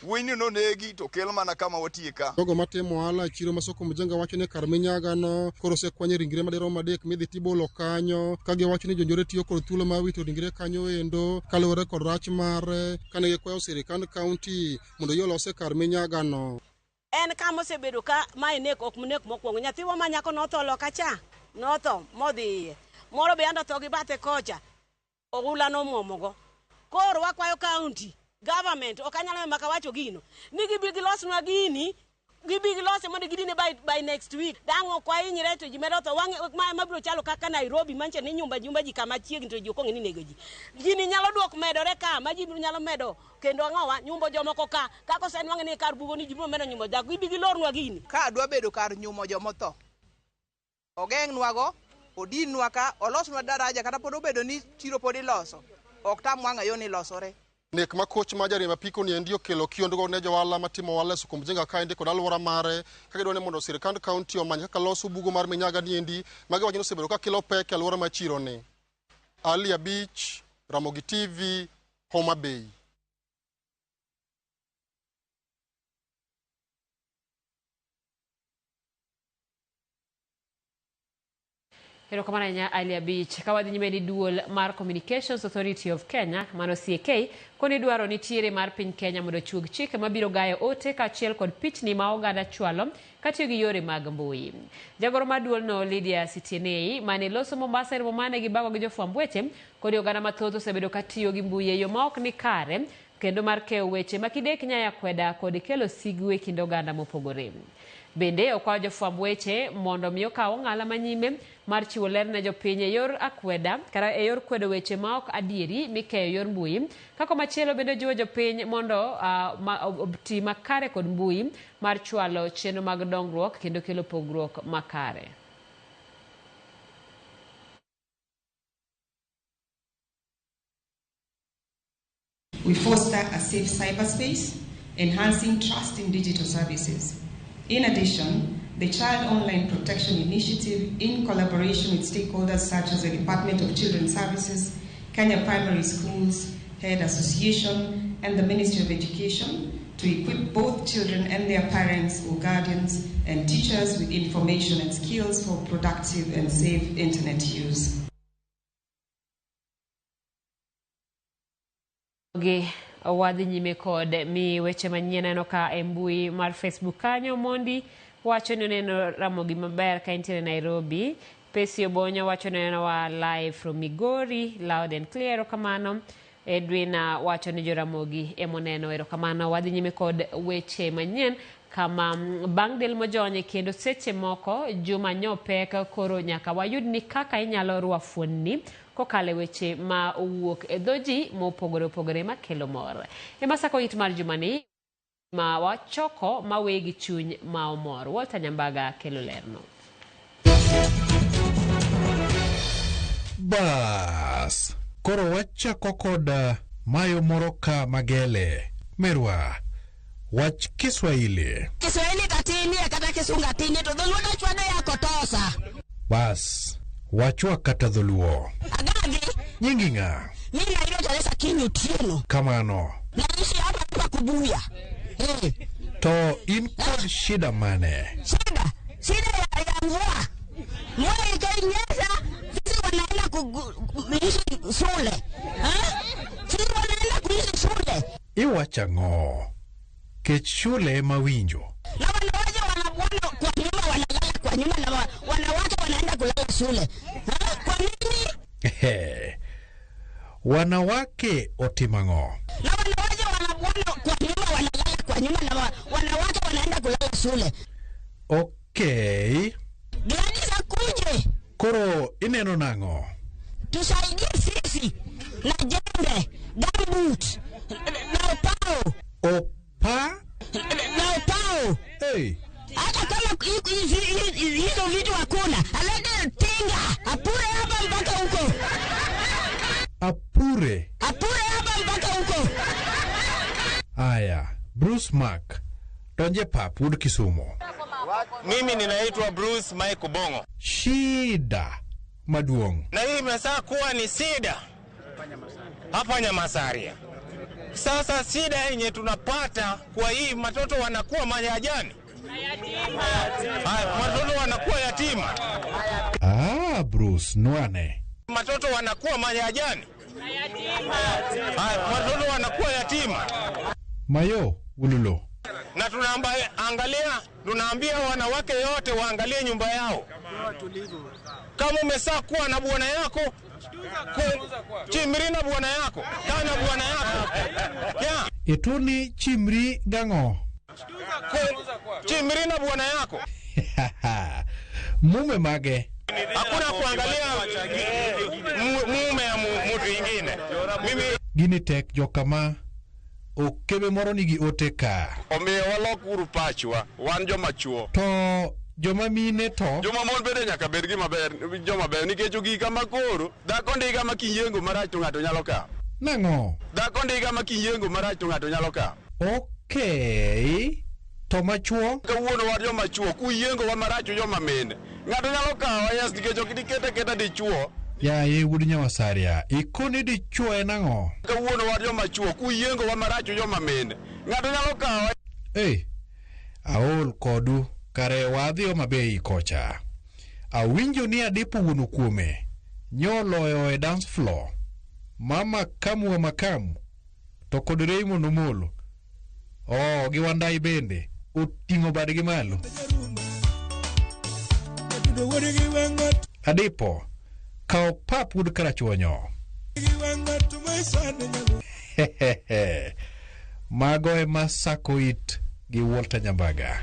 Winyo no negi to kel mana kama watika. Jogo matimo ohala chiro masoko mjenga wacho ni kar minyagano koro osekwanye ringre madirom adek midhi tibolo kanyo ka giwacho ni jonjore tiyo kod thuolo mar wito ringre kanyo endo kaluwore kod rach mare kane gikwayo sirikand kaunti mondo yolose kar minyagano. En kama osebedo ka mae nek ok nek mokwongo nyathiwa ma nyako notho loka cha notho modhi moro be anda tho gi bathe kocha ogula no muomogo. Koro wakwayo kaunti government okanyalo maka wacho gino ni gibi gilosnwa gini gibi gilose mondo gidine by next week dango kwa inyire to jimedo to wange mabiro chalo kaka Nairobi manche ni nyumba ji kama chiegni to jokong ni nego ji gini nyalo duok medore ka ma ji nyalo medo kendo ngowa nyumba jomoko ka kako sen wange ni kar bugo ni ji biro medo nyumba dak gibi gilornwa gini ka adwa bedo kar nyumo jomotho ogeng'nwa go odinwa ka olosnwa daraja kata pod obedo ni chiro pod iloso ok tam wang'a yo ni losore. Nek makoch majari mapiko ni endio kelo kiondogo ne jowala matimo wala soko mjenga kainde kod alwora mare ka gidwani mondo sirikand kaunti omany kaka loso bugo mar minyaga ni endi magi wacho ni osebedo ka kelo pek e alwora machiro ni. Alia Beach, Ramogi TV, Homa Bay. Erokamano nya Alia Beach kawadhi nyime ni duol mar Communications Authority of Kenya mano CAK koni dwaro nitiere mar piny Kenya mondo chuog chike mabiro gayo ote kachiel kod pichni ma oganda chwalo katiyo gi yore mag mbui. Jagoro mar duol no Lydia Sitienei mane loso Mombasa e mane gi bago gi jofwamb weche kodi oganda mathoth osebedo katiyo gi mbui e yo ma ok ni kare kendo mar keyo weche makidek nyaya kweda kod kelo sigwe kind oganda mopogore. Bende okwayo jofwamb weche mondo miyo kawo ng'ala manyime mar chiwo ler ne jopiny e yor akweda kata e yor kwedo weche ma ok adieri mikeyo yor mbui. Kako machielo bende jiwo jopiny mondo obti makare kod mbui mar chwalo chenro mag dongruok kendo kelo pogruok makare. We foster a safe cyberspace, enhancing trust in digital services. In addition, the Child Online Protection Initiative, in collaboration with stakeholders such as the Department of Children's Services, Kenya Primary Schools Head Association, and the Ministry of Education, to equip both children and their parents or guardians and teachers with information and skills for productive and safe internet use. Wadhi nyime kod mi weche manyien neno ka e mbui mar Facebook kanyo Mondi wacho ni neno Ramogi maber ka intiere Nairobi. Pesi Obonyo wacho ni neno wa live from Migori loud and clear. Kamano Edwina wacho ni Joramogi emoneno erokamano. Wadhi nyime kod weche manyien kama bang' del mojonye kendo seche moko Juma Nyopek koro nyaka wayud ni kaka inyalo ruafuoni kokale weche ma owuok e dhoji mopogore makelo mor. E masako hit mar jumani ma wachoko mawegi chuny ma omor. Walter Nyambaga kelo lerno. Bas, koro wachako kod Mayo Moroka Magele. Merwa, Wach Kiswahili. Kiswahili tatini kata Kisunga tini to dholuo na chwado yako tosa. Bas, wachwa kata dholuo. Agadi. Nyinginga. Mimi na hilo Teresa Kinyu Tieno. Kamano. Naishi hapa Kubuya. To in kod shida mane? Shida ya mvua. Mvua ikanyesha, sisi wanaenda kuishi shule. Sisi wanaenda kuishi shule. Iwacha ng'o. Kech shule mawinjo. Na wanawake wanabuona kwa nyuma wanalala kwa nyuma na wanawake wanaenda kulala shule. Kwa nini? Wanawake otimang'o. Na wanawake wanabuona kwa nyuma wanalala kwa nyuma na wanawake wanaenda kulala shule. Okay. Gladys akuje. Koro ineno nang'o? Tusaidie sisi na jembe, gumboot, na upao. Opa? Na upao. Hey. Hata kama hizo vitu hakuna, alete tinga, apure hapa mpaka huko. Apure? Apure hapa mpaka huko. Aya, Bruce Mark, donje papud Kisumu. Mimi ninaitwa Bruce Mike Bongo. Shida maduong. Na hii imesaa kuwa ni sida hapa Nyamasaria. Sasa sida yenye tunapata kwa hii watoto wanakuwa majajani. Watoto wanakuwa yatima. Bruce Nwane. Watoto wanakuwa majajani. Watoto wanakuwa yatima. Mayo Ululo. Na tunaambia wanawake yote waangalie nyumba yao. Kama umesaa kuwa na bwana yako, chimri na bwana yako, kana bwana yako. Yeah. Ituni chimri gango. Chimri na bwana yako. Mume mage. Hakuna kuangalia mume ya mtu ingine. Mimi gini tek jokama okebe moro nigi oteka. Omiyo walokuru pachwa, wan joma chuo. To joma mine to? Joma mon bende nyaka bed gi maber, joma ber nikech ogi kama koro. Dhako ndiga ma kiyengo marach to ng'ato nyalo kawo. Nang'o? Dhako ndiga ma kiyengo marach to ng'ato nyalo kawo. Okay. To machuo? Kawuono war joma chuo, kuyengo wa marach joma mine. Ng'ato nyalo kawo, yes, nikech ok diketa dichuo. Yaye wuod Nyawasaria, ikoni dichuo en ang'o? Kawuono war joma chuo, kuyengo wa marach joma mine. Ng'ato nyalo kawo. Aol kodu kare wadhi Homabay kocha. Awinjo ni adipo wuono kuome. Nyoloyo e dance floor. Mama kamu wa makamu. To kod Raymond Omolo. Gi Wandai bende. Uting'o badgi malo. Adipo. Kao pap ud karachuonyo. Mago e masako it gi Walter Nyambaga.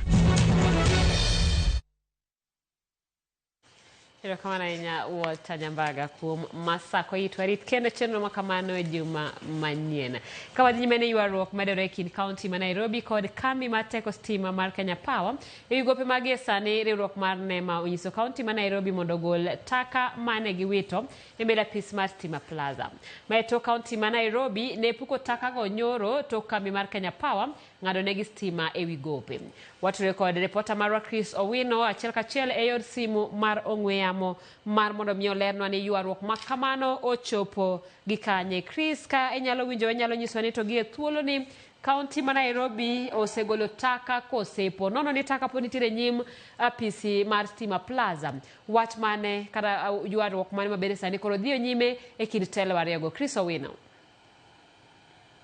Erokamano ahinya Walter Nyambaga kuom masako it warit kendo chenro makamano e juma manyien. Ka wadhi nyime ne ywaruok medore e kind kaunti ma Nairobi kod kambi mar teko stima mar Kenya Power e gope magie sani riwruok mar NEMA onyiso kaunti ma Nairobi mondo gol taka mane giwito e mbele apis mar Stima Plaza. Maeto kaunti ma Nairobi ne puko taka go nyoro to kambi mar Kenya Power ng'ado negi stima e wi gope. Wature kod reporter marwa Chris Owino achiel kachiel e yor simu mar ong'we yamo mar mondo miyo lernwa ni ywaruok makamano ochopo gi kanye. Chris, ka inyalo winjo inyalo nyiswa ni to gi e thuolo ni kaunti ma Nairobi osegolo taka kosepo nono ni taka po nitiere nyim apisi mar Stima Plaza. Wach mane kata ywaruok mane mabere sani koro dhiyo nyime e kind telo ariyogo. Chris Owino.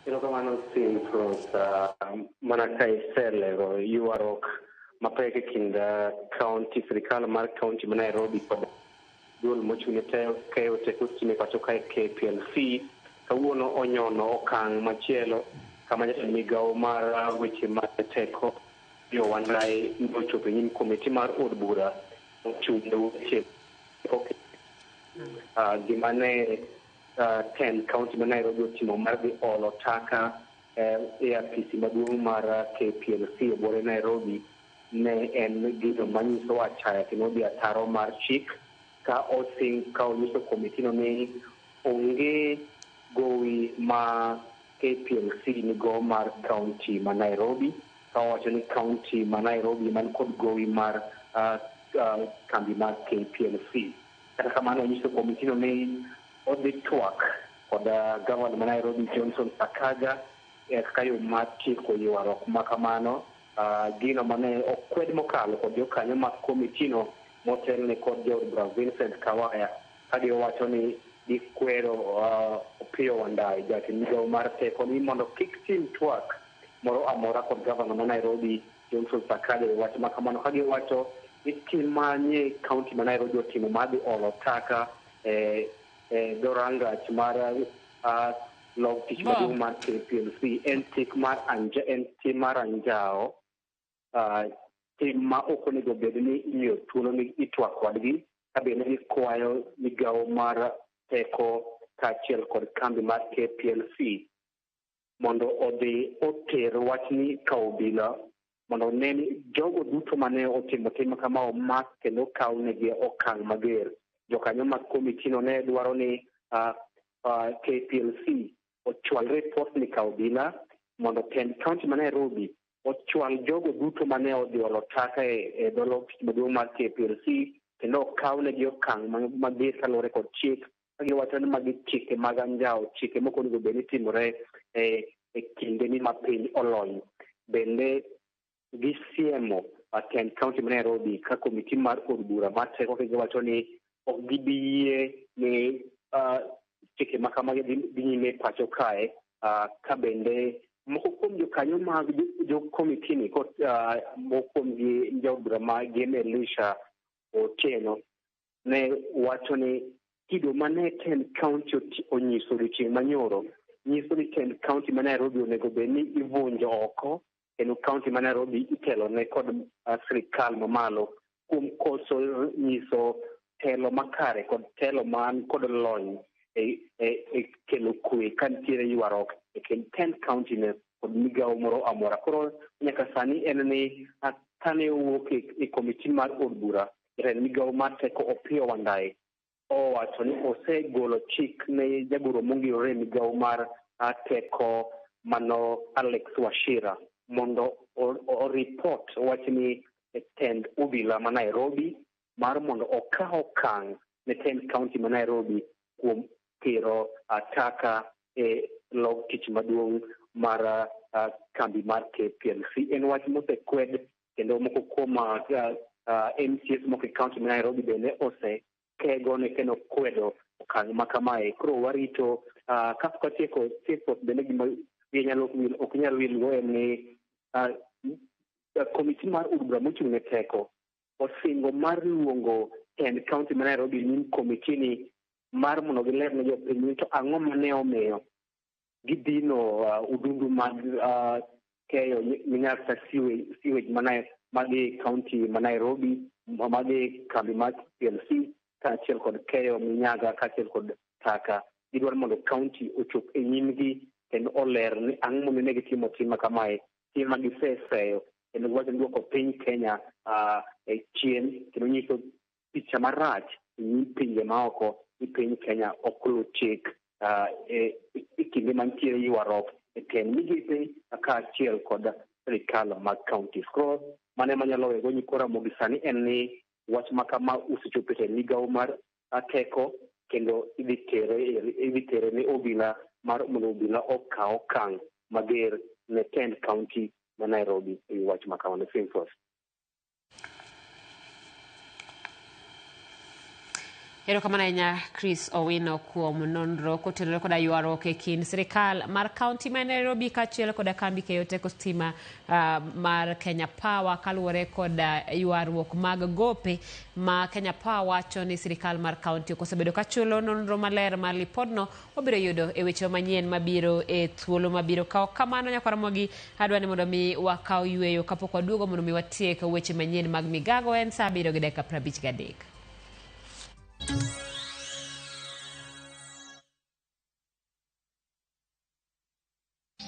Erokamano Simprose, mana ka iselero ywaruok mapek e kind kaunti sirikal mar kaunti ma Nairobi kod duol mochung'ne keyo teko stima pacho kae KPLC kawuono onyono okang' machielo kama jatend migawo mar weche mag teko yo Wandai nochopo e nyim komiti mar od bura mochung'ne weche gima ne 10 kaunti ma Nairobi otimo mar dhi olo taka e apisi maduong' mar KPLC e bore Nairobi ne en gino manyiso wachaya kendo dhi ataro mar chik ka onyiso komitino ni onge gowi ma KPLC nigo mar kaunti ma Nairobi kawacho ni county ma Nairobi man kod gowi mar kambi mar KPLC. Kata kamano onyiso komitino ni odhi twak kod gavana ma Nairobi Johnson Sakaja kaka yo mar tieko ywaruok ma kamano. Gino mane okwed mokalo kod jokanyo mag komitino motelne kod Bra Vincent Kawaya kagi wacho ni gikwero Opiyo Wandayi jatend migawo mar teko ni mondo kik tim twak moro amora kod gavana ma Nairobi Johnson Sakaja wacho ma kamano kagi wacho ni tim manye kaunti ma Nairobi otimo madhi olo taka doranga mar log tich maduong' mar KPLC en tim mar anjao tim ma ok onego bed ni imiyo thuolo ni itwak kodgi kabende gikwayo migawo mar teko kaachiel kod kambi mar KPLC mondo odhi oter wachni ka obila mondo oneni jogo duto mane otimo tim kama omak kendo kaw negi okang' mager. Jokanyo mag komitino ne dwaro ni KPLC ochwal report ni ka obila mondo tend kaunti ma Nairobi ochwal jogo duto mane odhi olo taka e dolo maduong' mar KPLC kendo okaw negi okang' mager kaluwore kod chik kagiwacho ni magi chike mag anjao, chike moko onego bed ni timore e kinde ni ma piny olony. Bende gisiemo tend kaunti ma Nairobi ka komiti mar od bura mar teko kagiwacho ni ok gibiyie ni chike ma kamagi dhi nyime pacho kae ka bende moko kuom jokanyo mag jo komitini kod moko kuom jobura ma Game Elisha Otieno ne wacho ni kido mane tend kaunti onyiso odiochieng' manyoro nyiso ni tend kaunti ma Nairobi onego bed ni ivunjo oko kendo kaunti ma Nairobi itelo ne kod sirikal mamalo kuom koso nyiso telo makare kod telo man kod lony e kelo kwe ka nitiere ywaruok e kind tend kaunti ne kod migawo moro amora. Koro nyaka sani en ni kane owuok e komiti mar od bura jatend migawo mar teko Opiyo Wandayi owacho ni osegolo chik ne jagoro mongirore migawo mar teko mano Alex Wachira mondo o report wachni tend obila ma Nairobi mar mondo okaw okang' ne tend kaunti ma Nairobi kuom tero taka e log tich maduong' mar kambi mar KPLC. En wach mosekwed kendo moko kuom MCS moko e kaunti ma Nairobi bende osekego ne kendo kwedo okang' ma kamae. Koro warito kapok watieko bende gima ok nyal wilgo en ni komiti mar od bura mochung' ne teko osingo mar luongo tend kaunti ma Nairobi nyim komitini mar mondo giler ne jopiny to ang'o mane omiyo gidino udundu mag keyo minyasa siwage magi kaunti ma Nairobi magi kambi mag PLC kaachiel kod keyo minyaga kaachiel kod taka. Gidwaro mondo kaunti ochop e nyimgi kendo oler ni ang'o momiyo ne gitimo tim ma kamae, tim ma giseseyo kendo giwacho ni duoko piny Kenya e chien kendo nyiso picha marach e nyim pinje maoko ni piny Kenya ok luw chik e kinde mantiere ywaruok e tend migepe kaachiel kod sirikal mag kaunti. Koro mane manyalo wego nyikora mogi sani en ni wach ma kama usechopo e migawo mar teko kendo idhi tere ne obila mar mondo obila okaw okang' mager ne tend kaunti ma Nairobi e wach ma kamano. Erokamano ahinya Chris Owino kuom nonro kotenore koda ywaruok e kind sirikal mar kaunti ma Nairobi kaachiel koda kambi keyo teko stima mar Kenya Power kaluwore koda ywaruok mag gope ma Kenya Power wacho ni sirikal mar kaunti okosebedo kachulo nonro maler mar lipodno obiro yudo e weche manyien mabiro e thuolo mabiro. Kao kamano nyakwaromogi adwa ni mondo mi wakaw yweyo kapok waduogo mondo mi watiek weche manyien mag migago. En saa 7:53.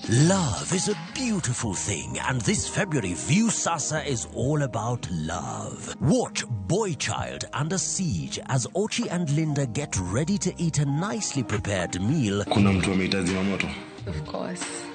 Love is a beautiful thing, and this February, Viusasa is all about love. Watch Boy Child Under Siege as Ochi and Linda get ready to eat a nicely prepared meal. Kuna mtu ameita zimamoto? Of course.